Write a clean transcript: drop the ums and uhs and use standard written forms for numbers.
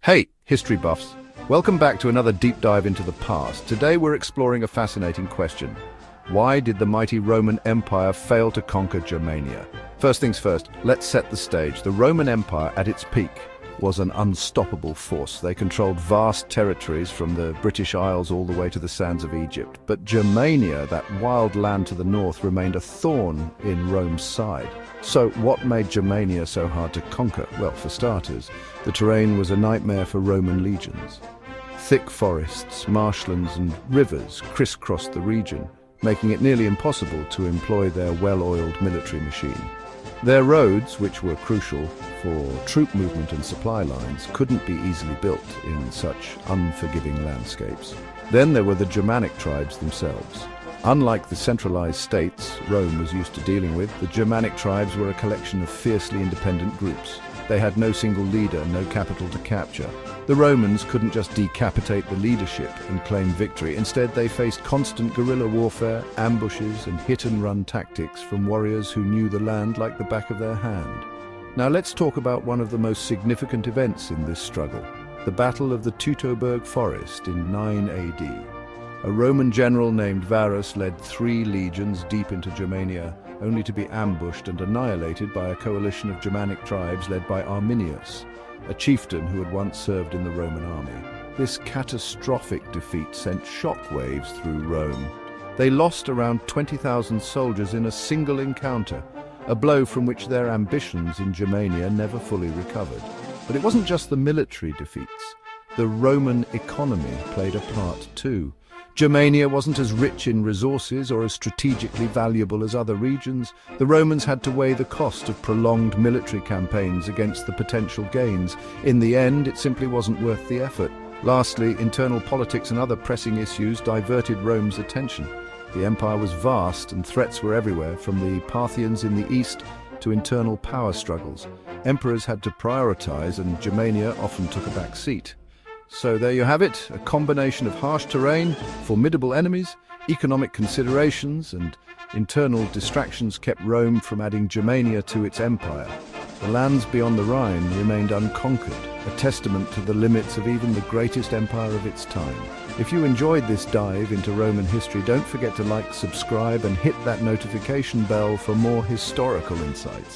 Hey, history buffs! Welcome back to another deep dive into the past. Today we're exploring a fascinating question. Why did the mighty Roman Empire fail to conquer Germania? First things first, let's set the stage. The Roman Empire at its peak was an unstoppable force. They controlled vast territories from the British Isles all the way to the sands of Egypt. But Germania, that wild land to the north, remained a thorn in Rome's side. So what made Germania so hard to conquer? Well, for starters, the terrain was a nightmare for Roman legions. Thick forests, marshlands and rivers crisscrossed the region, making it nearly impossible to employ their well-oiled military machine. Their roads, which were crucial for troop movement and supply lines, couldn't be easily built in such unforgiving landscapes. Then there were the Germanic tribes themselves. Unlike the centralized states Rome was used to dealing with, the Germanic tribes were a collection of fiercely independent groups. They had no single leader, no capital to capture. The Romans couldn't just decapitate the leadership and claim victory. Instead, they faced constant guerrilla warfare, ambushes, and hit-and-run tactics from warriors who knew the land like the back of their hand. Now let's talk about one of the most significant events in this struggle, the Battle of the Teutoburg Forest in 9 AD. A Roman general named Varus led 3 legions deep into Germania, only to be ambushed and annihilated by a coalition of Germanic tribes led by Arminius, a chieftain who had once served in the Roman army. This catastrophic defeat sent shockwaves through Rome. They lost around 20,000 soldiers in a single encounter, a blow from which their ambitions in Germania never fully recovered. But it wasn't just the military defeats. The Roman economy played a part too. Germania wasn't as rich in resources or as strategically valuable as other regions. The Romans had to weigh the cost of prolonged military campaigns against the potential gains. In the end, it simply wasn't worth the effort. Lastly, internal politics and other pressing issues diverted Rome's attention. The empire was vast and threats were everywhere, from the Parthians in the east to internal power struggles. Emperors had to prioritize, and Germania often took a back seat. So there you have it, a combination of harsh terrain, formidable enemies, economic considerations and internal distractions kept Rome from adding Germania to its empire. The lands beyond the Rhine remained unconquered, a testament to the limits of even the greatest empire of its time. If you enjoyed this dive into Roman history, don't forget to like, subscribe and hit that notification bell for more historical insights.